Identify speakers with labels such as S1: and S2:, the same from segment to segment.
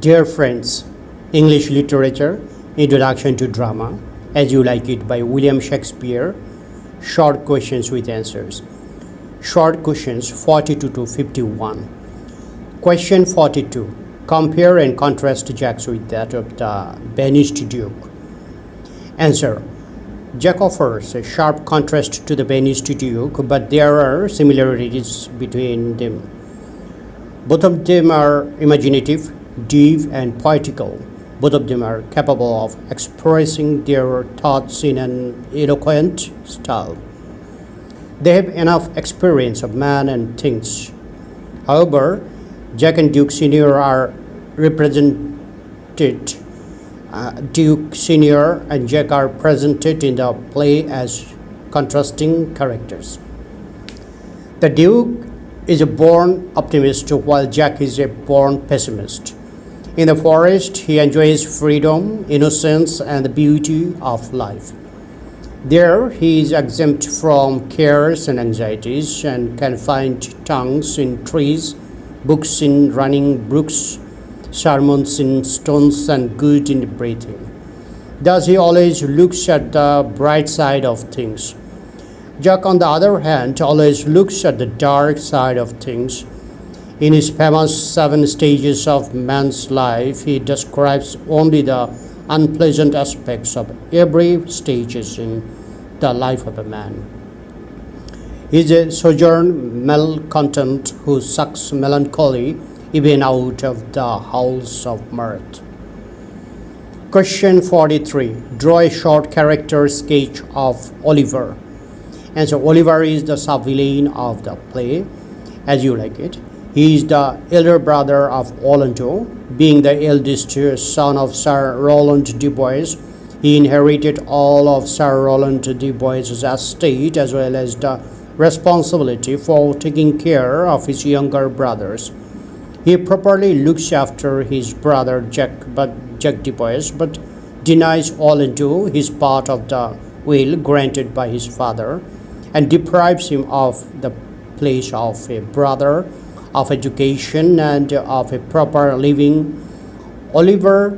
S1: Dear friends, English Literature, Introduction to Drama, As You Like It by William Shakespeare, Short Questions with Answers. Short questions 42 to 51. Question 42. Compare and contrast Jack's with that of the banished Duke. Answer. Jack offers a sharp contrast to the banished Duke, but there are similarities between them. Both of them are imaginative, deep, and poetical. Both of them are capable of expressing their thoughts in an eloquent style. They have enough experience of man and things. However, Jack and Duke Sr. are represented. Duke Sr. and Jack are presented in the play as contrasting characters. The Duke is a born optimist while Jack is a born pessimist. In the forest, he enjoys freedom, innocence, and the beauty of life. There, he is exempt from cares and anxieties and can find tongues in trees, books in running brooks, sermons in stones, and good in breathing. Thus, he always looks at the bright side of things. Jack, on the other hand, always looks at the dark side of things. In his famous 7 stages of man's life, he describes only the unpleasant aspects of every stage in the life of a man. He is a sojourn malcontent who sucks melancholy even out of the house of mirth. Question 43. Draw a short character sketch of Oliver. And so Oliver is the sub-villain of the play, As You Like It. He is the elder brother of Orlando. Being the eldest son of Sir Roland de Boys, he inherited all of Sir Roland de Boys' estate as well as the responsibility for taking care of his younger brothers. He properly looks after his brother Jack de Boys, but denies Orlando his part of the will granted by his father and deprives him of the place of a brother, of education, and of a proper living. Oliver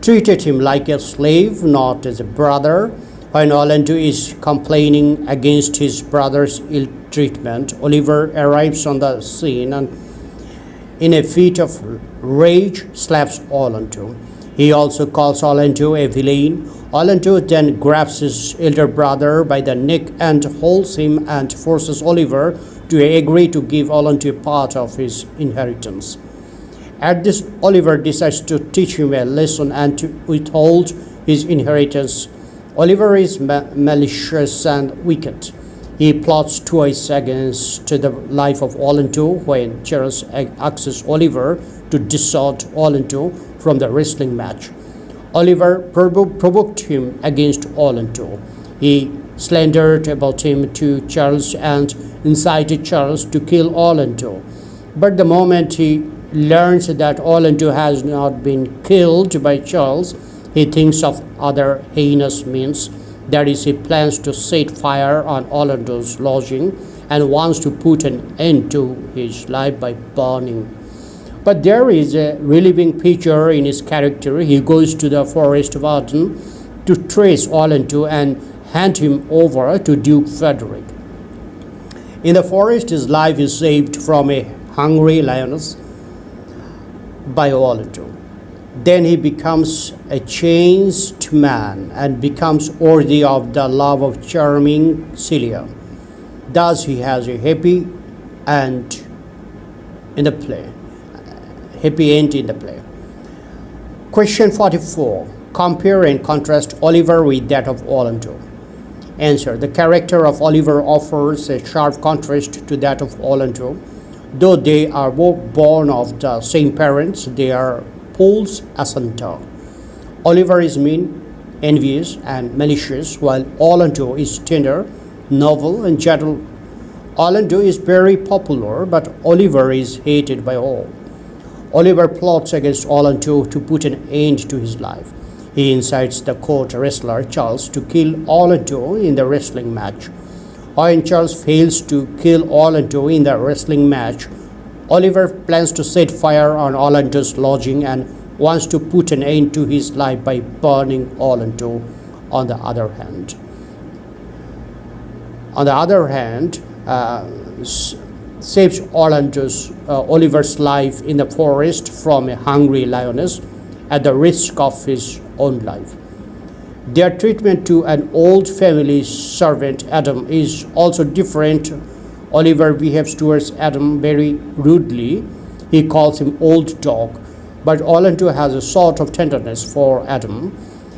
S1: treated him like a slave, not as a brother. When Orlando is complaining against his brother's ill treatment, Oliver arrives on the scene and, in a fit of rage, slaps Orlando. He also calls Orlando a villain. Orlando then grabs his elder brother by the neck and holds him and forces Oliver to agree to give Orlando a part of his inheritance. At this, Oliver decides to teach him a lesson and to withhold his inheritance. Oliver is malicious and wicked. He plots twice against the life of Orlando when Charles asks Oliver to dissort Orlando from the wrestling match. Oliver provoked him against Orlando. He slandered about him to Charles and incited Charles to kill Orlando. But the moment he learns that Orlando has not been killed by Charles, he thinks of other heinous means. That is, he plans to set fire on Orlando's lodging and wants to put an end to his life by burning. But there is a relieving feature in his character. He goes to the forest garden to trace Orlando and hand him over to Duke Frederick. In the forest, his life is saved from a hungry lioness by Orlando. Then he becomes a changed man and becomes worthy of the love of charming Celia. Thus, he has a happy end in the play. Happy end in the play. Question 44. Compare and contrast Oliver with that of Orlando. Answer. The character of Oliver offers a sharp contrast to that of Orlando. Though they are both born of the same parents, they are poles asunder. Oliver is mean, envious, and malicious, while Orlando is tender, noble, and gentle. Orlando is very popular, but Oliver is hated by all. Oliver plots against Orlando to put an end to his life. He incites the court wrestler Charles to kill Orlando in the wrestling match. When Charles fails to kill Orlando in the wrestling match, Oliver plans to set fire on Orlando's lodging and wants to put an end to his life by burning Orlando. On the other hand, saves Oliver's life in the forest from a hungry lioness at the risk of his own life. Their treatment to an old family servant, Adam, is also different. Oliver behaves towards Adam very rudely. He calls him old dog, but Orlando has a sort of tenderness for Adam.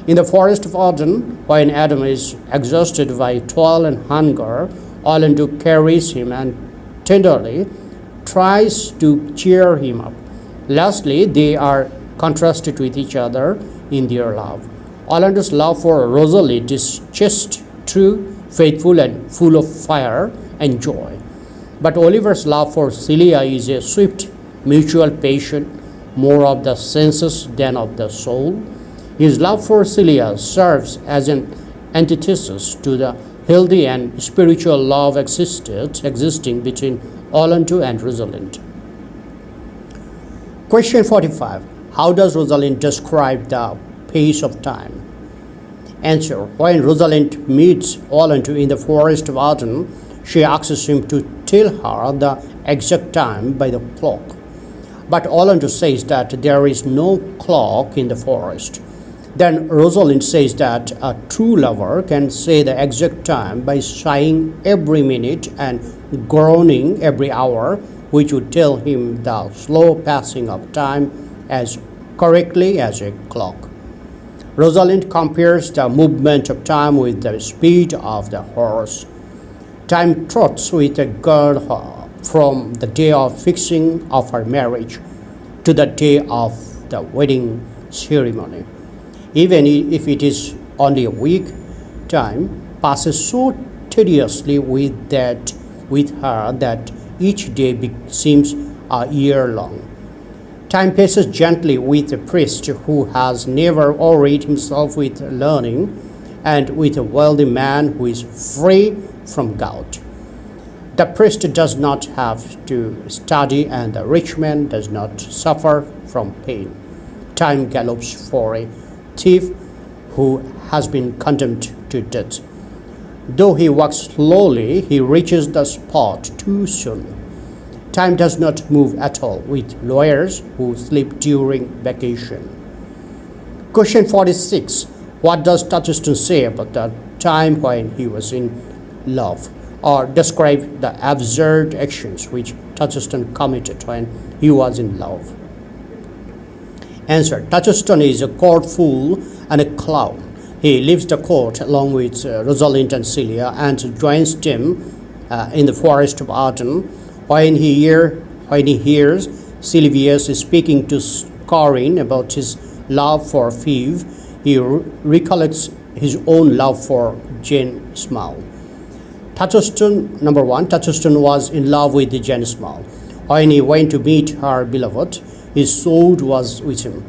S1: In the forest of Arden, when Adam is exhausted by toil and hunger, Orlando carries him and tenderly tries to cheer him up. Lastly, they are contrasted with each other in their love. Orlando's love for Rosalind is chaste, true, faithful, and full of fire and joy. But Oliver's love for Celia is a swift, mutual passion, more of the senses than of the soul. His love for Celia serves as an antithesis to the healthy and spiritual love existing between Orlando and Rosalind. Question 45. How does Rosalind describe the pace of time? Answer. When Rosalind meets Orlando in the forest of Arden, she asks him to tell her the exact time by the clock. But Orlando says that there is no clock in the forest. Then Rosalind says that a true lover can say the exact time by sighing every minute and groaning every hour, which would tell him the slow passing of time as correctly as a clock. Rosalind compares the movement of time with the speed of the horse. Time trots with a girl from the day of fixing of her marriage to the day of the wedding ceremony. Even if it is only a week, time passes so tediously with her that each day seems a year long. Time passes gently with a priest who has never worried himself with learning, and with a wealthy man who is free from gout. The priest does not have to study, and the rich man does not suffer from pain. Time gallops for a thief who has been condemned to death. Though he walks slowly, he reaches the spot too soon. Time does not move at all with lawyers who sleep during vacation. Question 46. What does Touchstone say about the time when he was in love, or describe the absurd actions which Touchstone committed when he was in love? Answer. Touchstone is a court fool and a clown. He leaves the court along with Rosalind and Celia and joins them in the forest of Arden. When he hears Silvius speaking to Corinne about his love for Phoebe, he recollects his own love for Jane Small. Touchstone, number one, Touchstone was in love with Jane Small. When he went to meet her beloved, his soul was with him.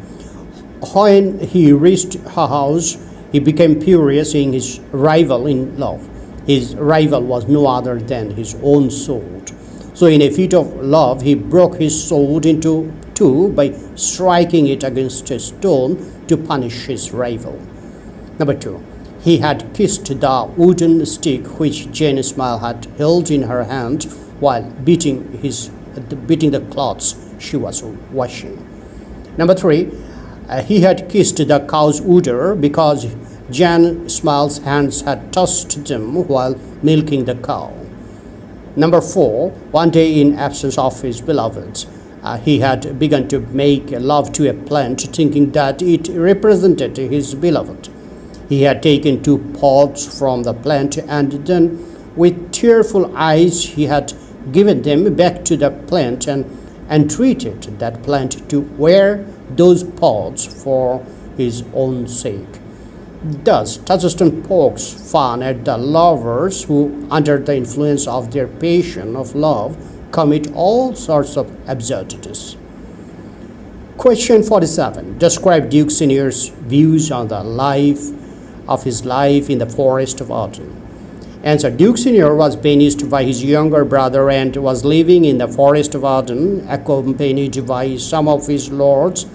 S1: When he reached her house, he became furious, seeing his rival in love. His rival was no other than his own sword. So in a fit of love, he broke his sword into two by striking it against a stone to punish his rival. Number two, he had kissed the wooden stick which Jane Smile had held in her hand while beating the cloths she was washing. Number three, he had kissed the cow's udder because Jane Smile's hands had touched them while milking the cow. Number four, one day in absence of his beloved, he had begun to make love to a plant, thinking that it represented his beloved. He had taken 2 pods from the plant, and then with tearful eyes he had given them back to the plant and entreated that plant to wear those pods for his own sake. Thus, Touchstone pokes fun at the lovers who, under the influence of their passion of love, commit all sorts of absurdities. Question 47. Describe Duke Senior's views on the life in the forest of Arden. Answer. Duke Senior was banished by his younger brother and was living in the forest of Arden, accompanied by some of his lords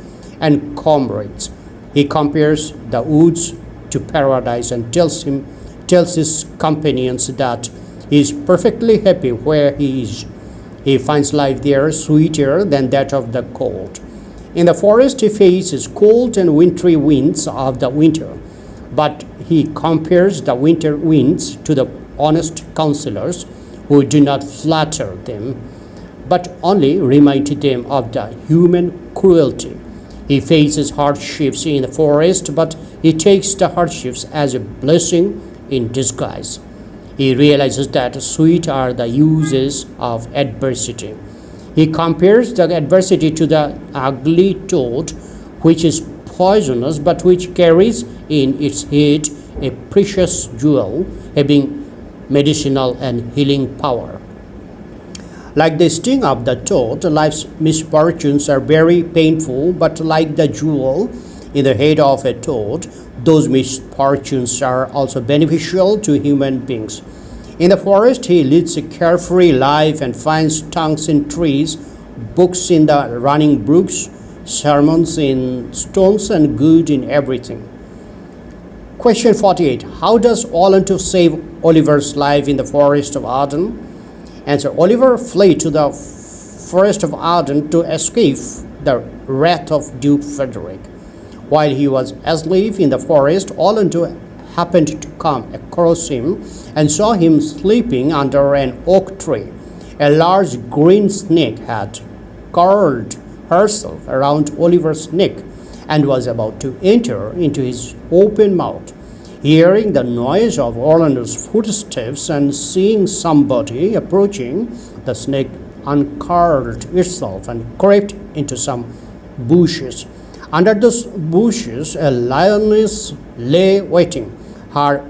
S1: and comrades. He compares the woods to paradise and tells his companions that he is perfectly happy where he is. He finds life there sweeter than that of the cold. In the forest he faces cold and wintry winds of the winter, but he compares the winter winds to the honest counselors who do not flatter them, but only remind them of the human cruelty. He faces hardships in the forest, but he takes the hardships as a blessing in disguise. He realizes that sweet are the uses of adversity. He compares the adversity to the ugly toad, which is poisonous but which carries in its head a precious jewel having medicinal and healing power. Like the sting of the toad, life's misfortunes are very painful, but like the jewel in the head of a toad, those misfortunes are also beneficial to human beings. In the forest, he leads a carefree life and finds tongues in trees, books in the running brooks, sermons in stones, and good in everything. Question 48. How does Ollontu save Oliver's life in the forest of Arden? Answer. Oliver fled to the forest of Arden to escape the wrath of Duke Frederick. While he was asleep in the forest, Ollontu happened to come across him and saw him sleeping under an oak tree. A large green snake had curled herself around Oliver's neck and was about to enter into his open mouth. Hearing the noise of Orlando's footsteps and seeing somebody approaching, the snake uncurled itself and crept into some bushes. Under those bushes, a lioness lay waiting, her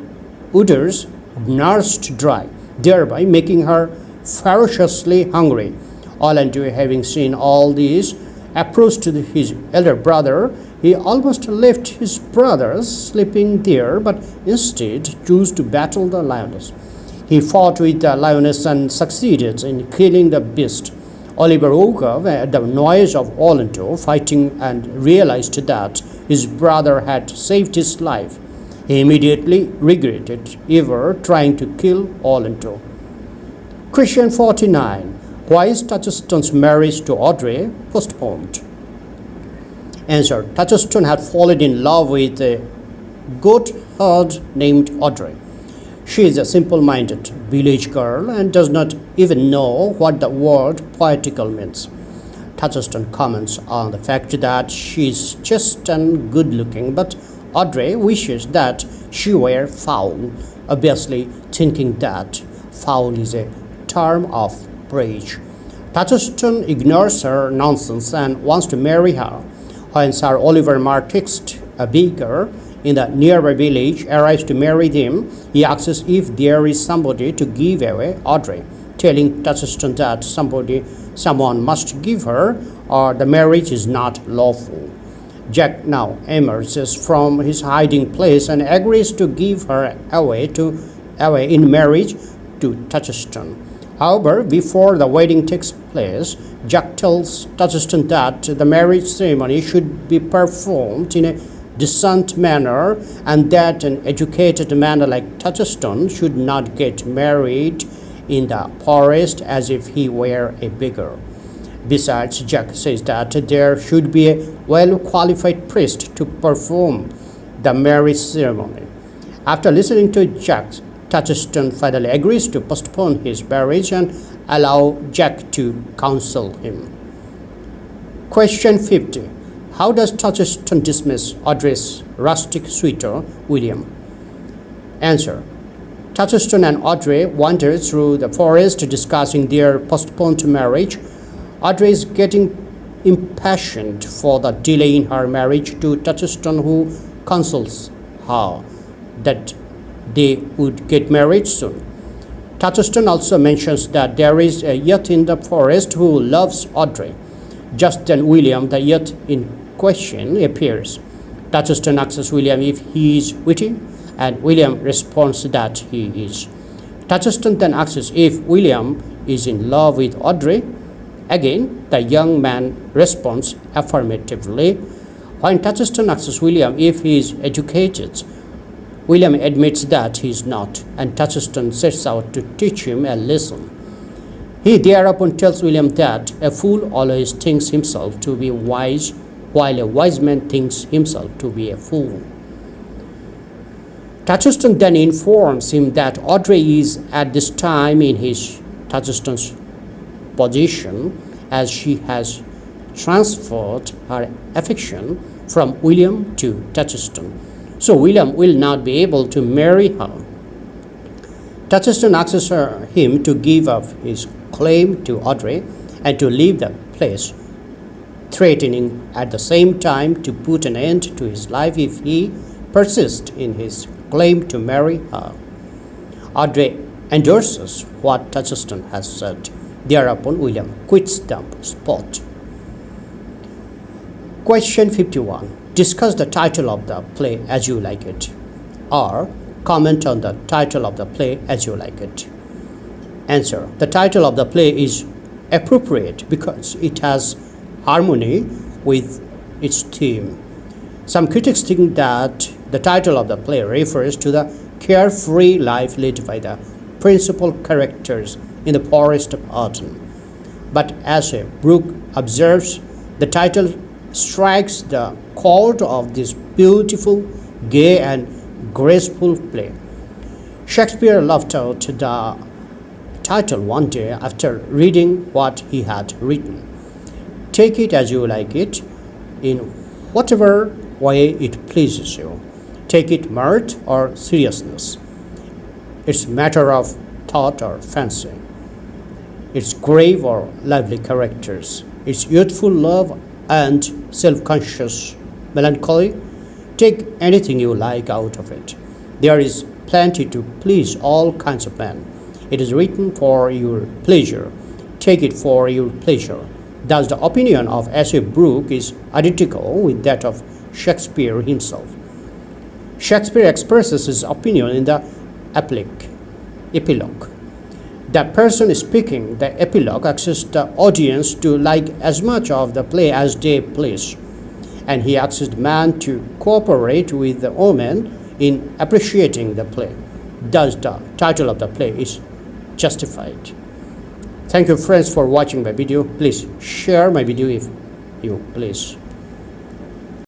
S1: udders nursed dry, thereby making her ferociously hungry. Orlando, having seen all this, approached his elder brother. He almost left his brothers sleeping there, but instead chose to battle the lioness. He fought with the lioness and succeeded in killing the beast. Oliver woke up at the noise of Orlando fighting and realized that his brother had saved his life. He immediately regretted ever trying to kill Orlando. Question 49. Why is Touchstone's marriage to Audrey postponed? Answer. Touchstone had fallen in love with a goatherd named Audrey. She is a simple-minded village girl and does not even know what the word poetical means. Touchstone comments on the fact that she is just and good-looking, but Audrey wishes that she were foul, obviously thinking that foul is a term of praise. Touchstone ignores her nonsense and wants to marry her. When Sir Oliver Martext, a baker in the nearby village, arrives to marry them, he asks if there is somebody to give away Audrey, telling Touchstone that someone must give her or the marriage is not lawful. Jack now emerges from his hiding place and agrees to give her away in marriage to Touchstone. However, before the wedding takes place, Jack tells Touchstone that the marriage ceremony should be performed in a decent manner and that an educated man like Touchstone should not get married in the forest as if he were a beggar. Besides, Jack says that there should be a well-qualified priest to perform the marriage ceremony. After listening to Jack, Touchstone finally agrees to postpone his marriage and allow Jack to counsel him. Question 50. How does Touchstone dismiss Audrey's rustic suitor, William? Answer. Touchstone and Audrey wander through the forest discussing their postponed marriage. Audrey is getting impatient for the delay in her marriage to Touchstone, who counsels her that they would get married soon. Touchstone also mentions that there is a youth in the forest who loves Audrey. Just then William, the youth in question, appears. Touchstone asks William if he is witty, and William responds that he is. Touchstone then asks if William is in love with Audrey. Again, the young man responds affirmatively. When Touchstone asks William if he is educated, William admits that he is not, and Touchstone sets out to teach him a lesson. He thereupon tells William that a fool always thinks himself to be wise, while a wise man thinks himself to be a fool. Touchstone then informs him that Audrey is at this time in his Touchstone's possession, as she has transferred her affection from William to Touchstone. So William will not be able to marry her. Touchstone asks him to give up his claim to Audrey and to leave the place, threatening at the same time to put an end to his life if he persists in his claim to marry her. Audrey endorses what Touchstone has said. Thereupon, William quits the spot. Question 51. Discuss the title of the play as you like it, or comment on the title of the play as you like it. Answer. The title of the play is appropriate because it has harmony with its theme. Some critics think that the title of the play refers to the carefree life led by the principal characters in the Forest of Arden. But as Brooke observes, the title strikes the chord of this beautiful, gay, and graceful play. Shakespeare laughed out the title one day after reading what he had written. Take it as you like it, in whatever way it pleases you. Take it mirth or seriousness. It's matter of thought or fancy. It's grave or lively characters. It's youthful love and self-conscious melancholy. Take anything you like out of it. There is plenty to please all kinds of men. It is written for your pleasure. Take it for your pleasure. Thus, the opinion of S.A. Brooke is identical with that of Shakespeare himself. Shakespeare expresses his opinion in the epilogue. The person speaking the epilogue asks the audience to like as much of the play as they please, and he asks the man to cooperate with the woman in appreciating the play. Thus, the title of the play is justified. Thank you, friends, for watching my video. Please share my video if you please.